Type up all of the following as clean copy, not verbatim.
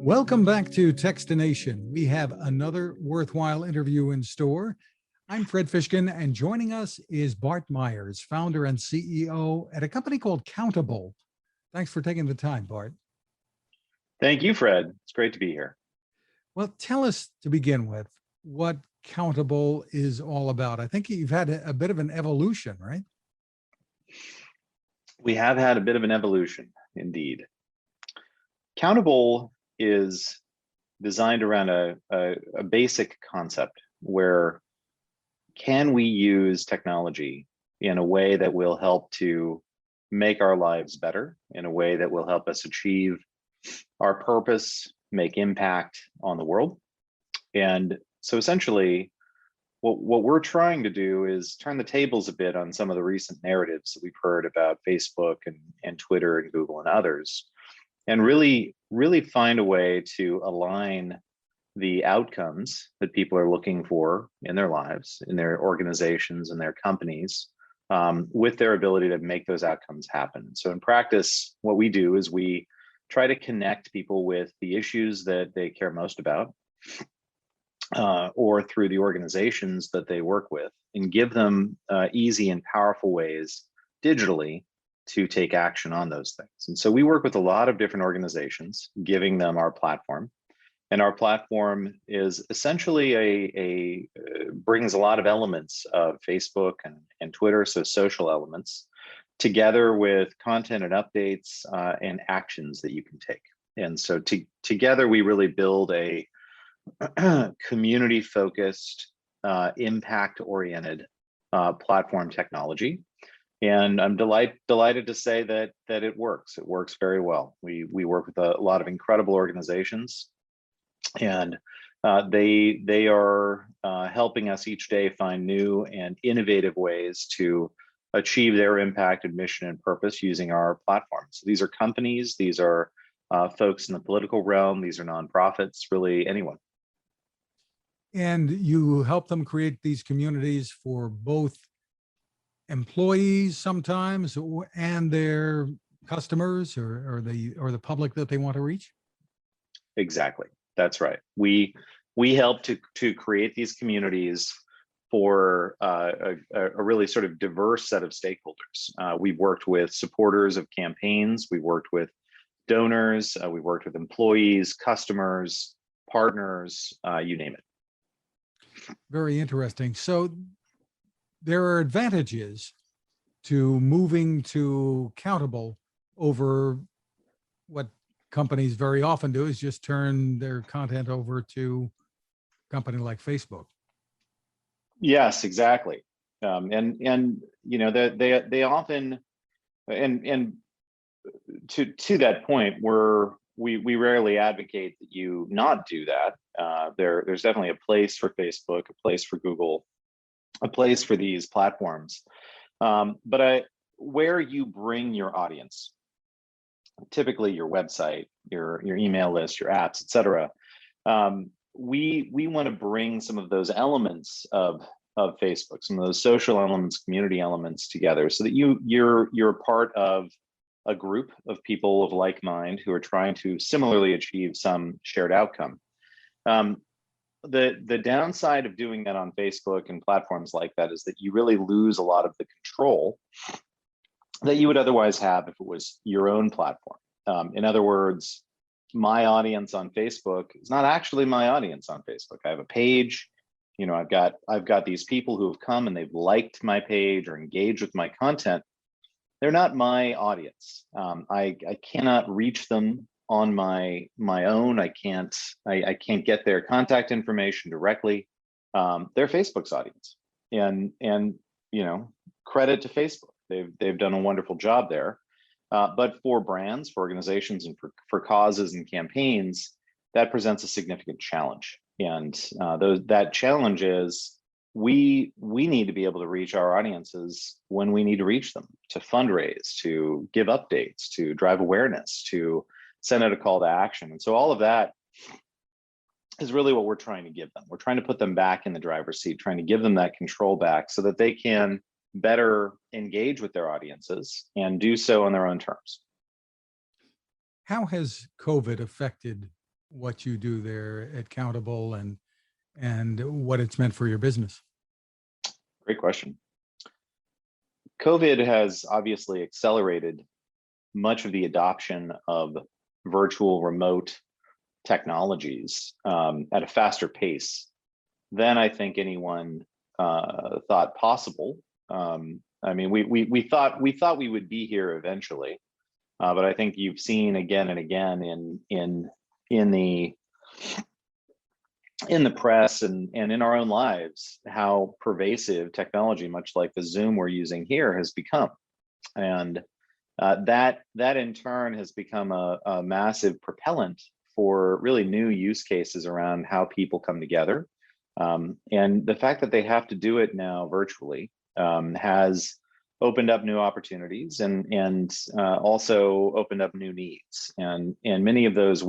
Welcome back to Techstination. We have another worthwhile interview in store. I'm Fred Fishkin, and joining us is Bart Myers, founder and CEO at a company called Countable. Thanks for taking the time, Bart. Thank you, Fred. It's great to be here. Well, tell us to begin with what Countable is all about. I think you've had a bit of an evolution, right? We have had a bit of an evolution, indeed. Countable is designed around a basic concept where can we use technology in a way that will help to make our lives better, in a way that will help us achieve our purpose, make impact on the world. And so essentially, what we're trying to do is turn the tables a bit on some of the recent narratives that we've heard about Facebook and Twitter and Google and others, and really find a way to align the outcomes that people are looking for in their lives, in their organizations and their companies, with their ability to make those outcomes happen. So in practice, what we do is we try to connect people with the issues that they care most about, or through the organizations that they work with, and give them easy and powerful ways digitally to take action on those things. And so we work with a lot of different organizations, giving them our platform. And our platform is essentially brings a lot of elements of Facebook and Twitter, so social elements, together with content and updates and actions that you can take. And so together we really build a community-focused, impact-oriented platform technology. And I'm delighted to say that it works. It works very well. We work with a lot of incredible organizations, and they are helping us each day find new and innovative ways to achieve their impact and mission and purpose using our platform. So these are companies, these are folks in the political realm, these are nonprofits, really anyone. And you help them create these communities for both employees sometimes and their customers or the public that they want to reach? Exactly. That's right. We help to create these communities for a really sort of diverse set of stakeholders. We've worked with supporters of campaigns, we've worked with donors, we've worked with employees, customers, partners, you name it. Very interesting. So there are advantages to moving to Countable over what companies very often do is just turn their content over to a company like Facebook. Yes, exactly. And you know, they often, and to that point, we rarely advocate that you not do that. There's definitely a place for Facebook, a place for Google, a place for these platforms. But where you bring your audience, typically your website, your email list, your apps, et cetera, we want to bring some of those elements of Facebook, some of those social elements, community elements together, so that you're part of a group of people of like mind who are trying to similarly achieve some shared outcome. The downside of doing that on Facebook and platforms like that is that you really lose a lot of the control that you would otherwise have if it was your own platform. In other words, my audience on Facebook is not actually my audience on Facebook. I have a page, you know, I've got these people who have come and they've liked my page or engaged with my content. They're not my audience. I cannot reach them on my own. I can't get their contact information directly. They're Facebook's audience, and you know, credit to Facebook. They've done a wonderful job there. But for brands, for organizations, and for causes and campaigns, that presents a significant challenge. And that challenge is we need to be able to reach our audiences when we need to reach them, to fundraise, to give updates, to drive awareness, to send out a call to action. And so all of that is really what we're trying to give them. We're trying to put them back in the driver's seat, trying to give them that control back so that they can better engage with their audiences and do so on their own terms. How has COVID affected what you do there at Countable and what it's meant for your business? Great question. COVID has obviously accelerated much of the adoption of virtual remote technologies at a faster pace than I think anyone thought possible. I mean, we thought we would be here eventually, but I think you've seen again and again in the press and in our own lives how pervasive technology, much like the Zoom we're using here, has become, and that in turn has become a massive propellant for really new use cases around how people come together. And the fact that they have to do it now virtually has opened up new opportunities and also opened up new needs. And many of those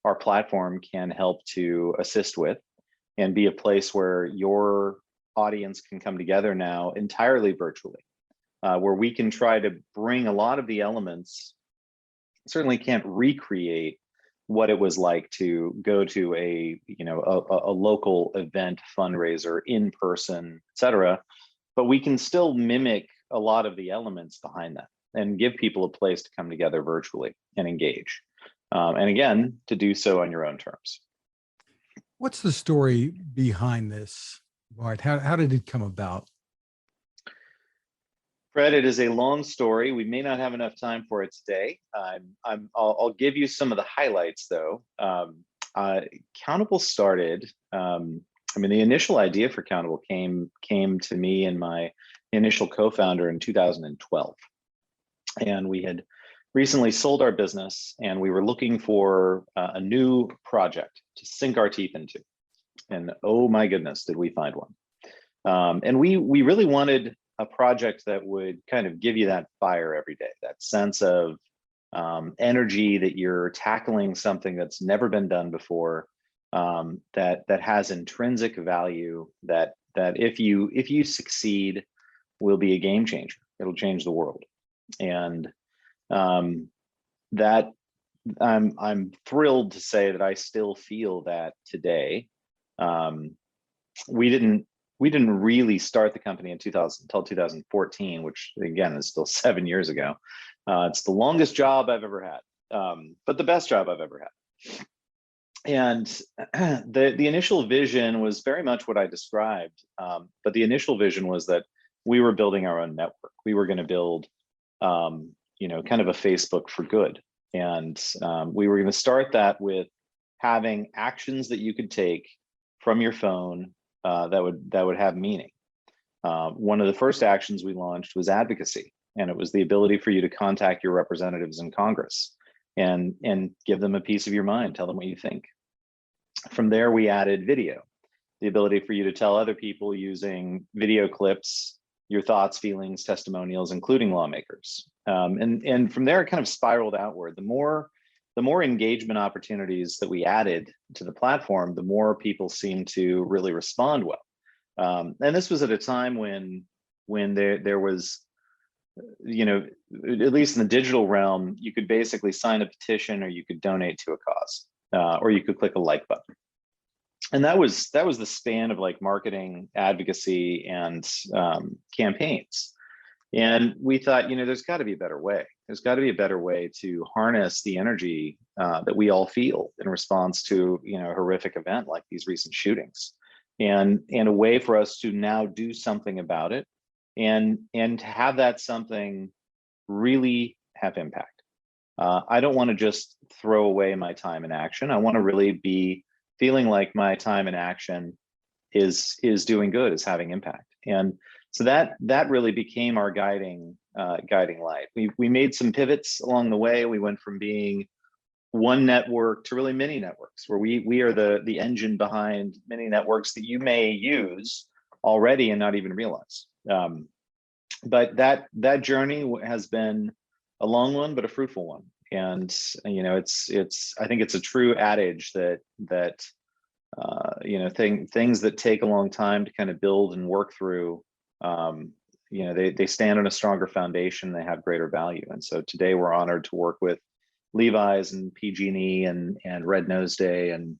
our platform can help to assist with and be a place where your audience can come together now entirely virtually, where we can try to bring a lot of the elements. Certainly can't recreate what it was like to go to a local event, fundraiser, in person, et cetera, but we can still mimic a lot of the elements behind that and give people a place to come together virtually and engage. And again, to do so on your own terms. What's the story behind this, Bart? How did it come about? Fred, it is a long story. We may not have enough time for it today. I'll give you some of the highlights, though. Countable started. I mean, the initial idea for Countable came to me and my initial co-founder in 2012, and we had recently sold our business, and we were looking for a new project to sink our teeth into. And oh my goodness, did we find one? And we really wanted a project that would kind of give you that fire every day, that sense of energy that you're tackling something that's never been done before, that has intrinsic value, that if you succeed, will be a game changer. It'll change the world. And that I'm thrilled to say that I still feel that today. We didn't really start the company until 2014, which again is still 7 years ago. It's the longest job I've ever had, but the best job I've ever had. And the initial vision was very much what I described, but the initial vision was that we were building our own network. We were going to build, kind of a Facebook for good, and we were going to start that with having actions that you could take from your phone that would have meaning. One of the first actions we launched was advocacy, and it was the ability for you to contact your representatives in Congress and give them a piece of your mind, tell them what you think. From there, we added video, the ability for you to tell other people using video clips your thoughts, feelings, testimonials, including lawmakers. And from there, it kind of spiraled outward. The more engagement opportunities that we added to the platform, the more people seemed to really respond well. And this was at a time when there was, at least in the digital realm, you could basically sign a petition, or you could donate to a cause, or you could click a like button. And that was the span of like marketing, advocacy, and campaigns. And we thought, there's got to be a better way. There's got to be a better way to harness the energy that we all feel in response to, a horrific event like these recent shootings, and a way for us to now do something about it, and to have that something really have impact. I don't want to just throw away my time in action. I want to really be feeling like my time in action is doing good, is having impact. And so that really became our guiding light. We made some pivots along the way. We went from being one network to really many networks, where we are the engine behind many networks that you may use already and not even realize. But that journey has been a long one, but a fruitful one. And it's I think it's a true adage that things that take a long time to kind of build and work through, they stand on a stronger foundation. They have greater value. And so today we're honored to work with Levi's and PG&E and Red Nose Day and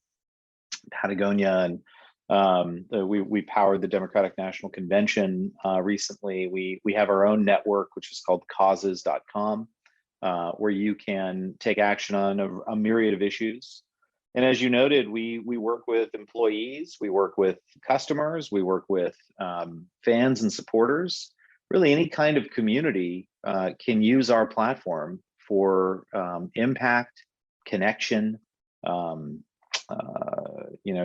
Patagonia, and we powered the Democratic National Convention recently. We have our own network, which is called causes.com, where you can take action on a myriad of issues. And as you noted, we work with employees, we work with customers, we work with fans and supporters. Really, any kind of community can use our platform for impact, connection,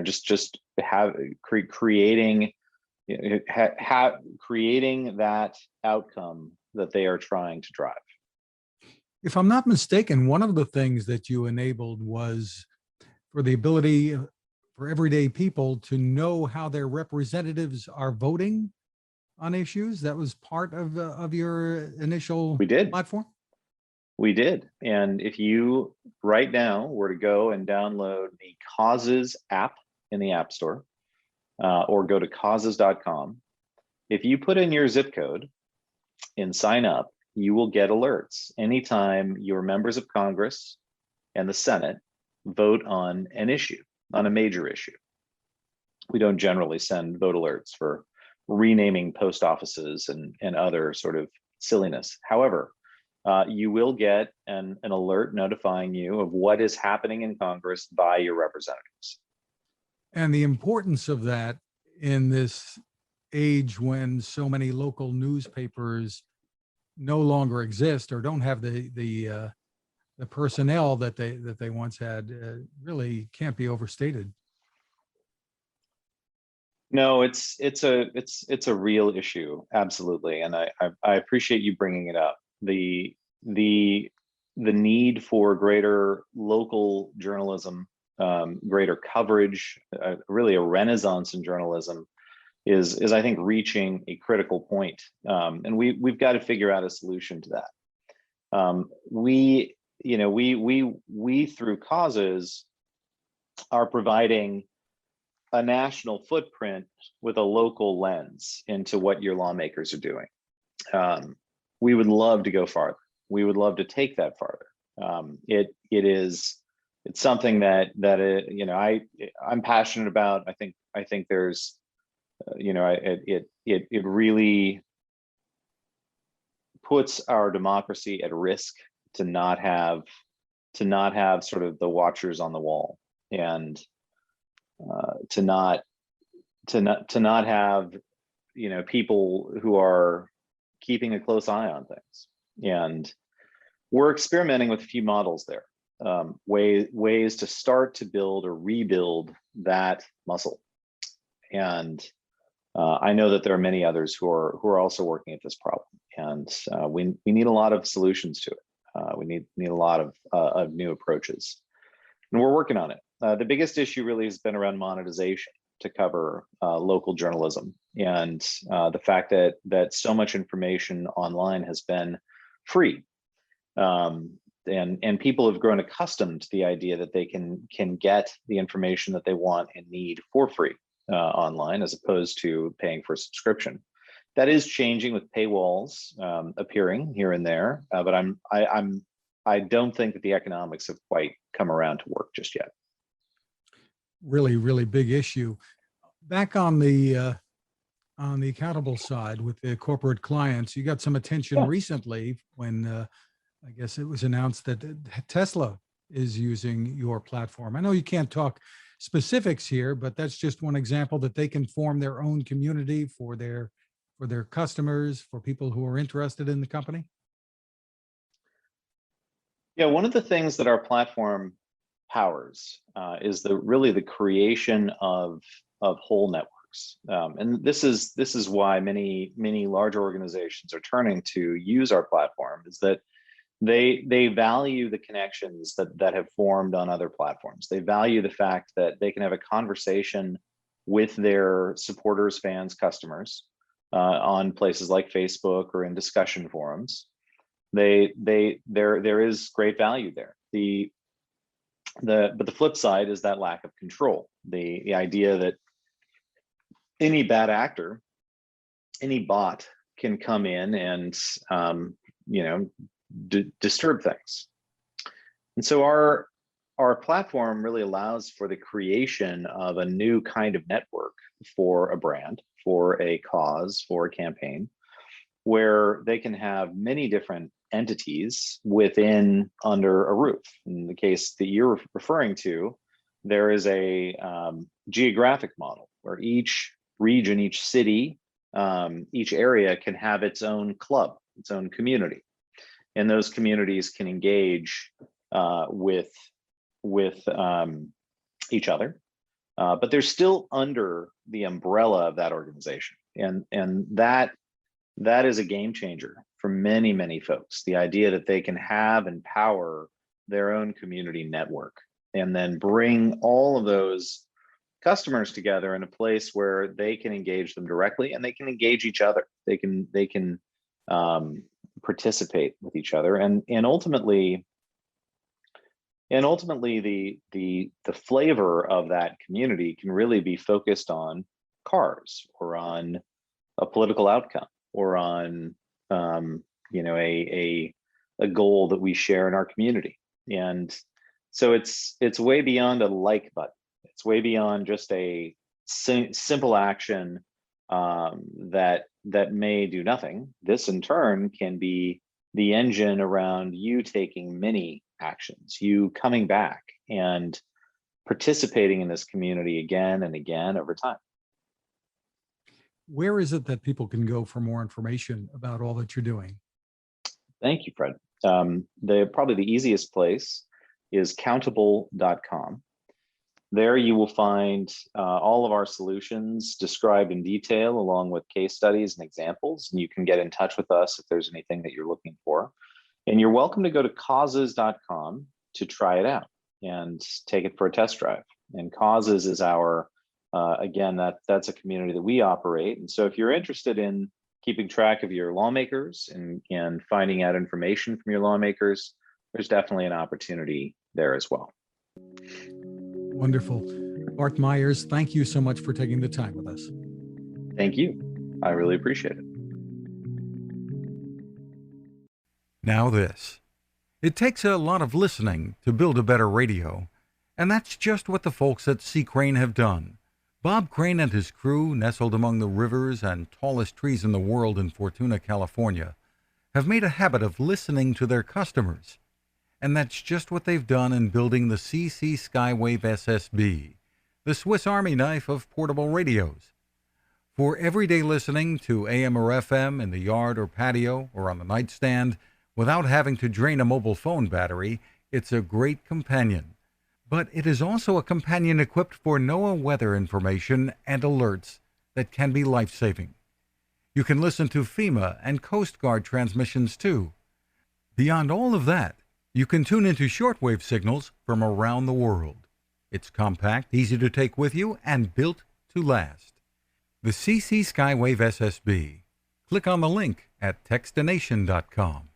just creating that outcome that they are trying to drive. If I'm not mistaken, one of the things that you enabled was for the ability for everyday people to know how their representatives are voting on issues. That was part of your initial platform? We did. And if you right now were to go and download the Causes app in the App Store, or go to causes.com, if you put in your zip code and sign up, you will get alerts anytime your members of Congress and the Senate vote on an issue, on a major issue. We don't generally send vote alerts for renaming post offices and other sort of silliness. However, you will get an alert notifying you of what is happening in Congress by your representatives. And the importance of that in this age when so many local newspapers no longer exist or don't have the personnel that they once had, really can't be overstated. No, it's a real issue, absolutely, and I appreciate you bringing it up. The need for greater local journalism, greater coverage, really a renaissance in journalism, is I think reaching a critical point, and we've got to figure out a solution to that. We through Causes are providing a national footprint with a local lens into what your lawmakers are doing. We would love to go farther. We would love to take that farther. It's something that I'm passionate about. I think there's it really puts our democracy at risk to not have sort of the watchers on the wall, and to not have people who are keeping a close eye on things. And we're experimenting with a few models there, ways to start to build or rebuild that muscle. And I know that there are many others who are also working at this problem, and we need a lot of solutions to it. We need a lot of new approaches, and we're working on it. The biggest issue really has been around monetization to cover local journalism, and the fact that so much information online has been free, and people have grown accustomed to the idea that they can get the information that they want and need for free online, as opposed to paying for a subscription. That is changing with paywalls appearing here and there, but I don't think that the economics have quite come around to work just yet. Really big issue. Back on the Countable side with the corporate clients, you got some attention recently when I guess it was announced that Tesla is using your platform. I know you can't talk specifics here, but that's just one example that they can form their own community for their customers, for people who are interested in the company. Yeah, one of the things that our platform powers is really the creation of whole networks, and this is why many larger organizations are turning to use our platform, is that they value the connections that have formed on other platforms. They value the fact that they can have a conversation with their supporters, fans, customers on places like Facebook or in discussion forums. There is great value there. But the flip side is that lack of control. The idea that any bad actor, any bot can come in and disturb things. And so our platform really allows for the creation of a new kind of network for a brand, for a cause, for a campaign, where they can have many different entities within under a roof. In the case that you're referring to, there is a geographic model where each region, each city, each area can have its own club, its own community, and those communities can engage with each other, but they're still under the umbrella of that organization, and that is a game changer for many folks. The idea that they can have and power their own community network, and then bring all of those customers together in a place where they can engage them directly, and they can engage each other. They can participate with each other, and ultimately the flavor of that community can really be focused on cars, or on a political outcome, or on a goal that we share in our community. And so it's way beyond a like button. It's way beyond just a simple action that may do nothing. This in turn can be the engine around you taking many actions, you coming back and participating in this community again and again over time. Where is it that people can go for more information about all that you're doing? Thank you, Fred. Probably the easiest place is countable.com. There you will find all of our solutions described in detail, along with case studies and examples, and you can get in touch with us if there's anything that you're looking for. And you're welcome to go to causes.com to try it out and take it for a test drive. And Causes is our, again, that's a community that we operate. And so if you're interested in keeping track of your lawmakers and finding out information from your lawmakers, there's definitely an opportunity there as well. Wonderful. Bart Myers, thank you so much for taking the time with us. Thank you. I really appreciate it. Now this. It takes a lot of listening to build a better radio, and that's just what the folks at C. Crane have done. Bob Crane and his crew, nestled among the rivers and tallest trees in the world in Fortuna, California, have made a habit of listening to their customers. And that's just what they've done in building the CC Skywave SSB, the Swiss Army knife of portable radios. For everyday listening to AM or FM in the yard or patio or on the nightstand without having to drain a mobile phone battery, it's a great companion. But it is also a companion equipped for NOAA weather information and alerts that can be life-saving. You can listen to FEMA and Coast Guard transmissions too. Beyond all of that, you can tune into shortwave signals from around the world. It's compact, easy to take with you, and built to last. The CC Skywave SSB. Click on the link at Techstination.com.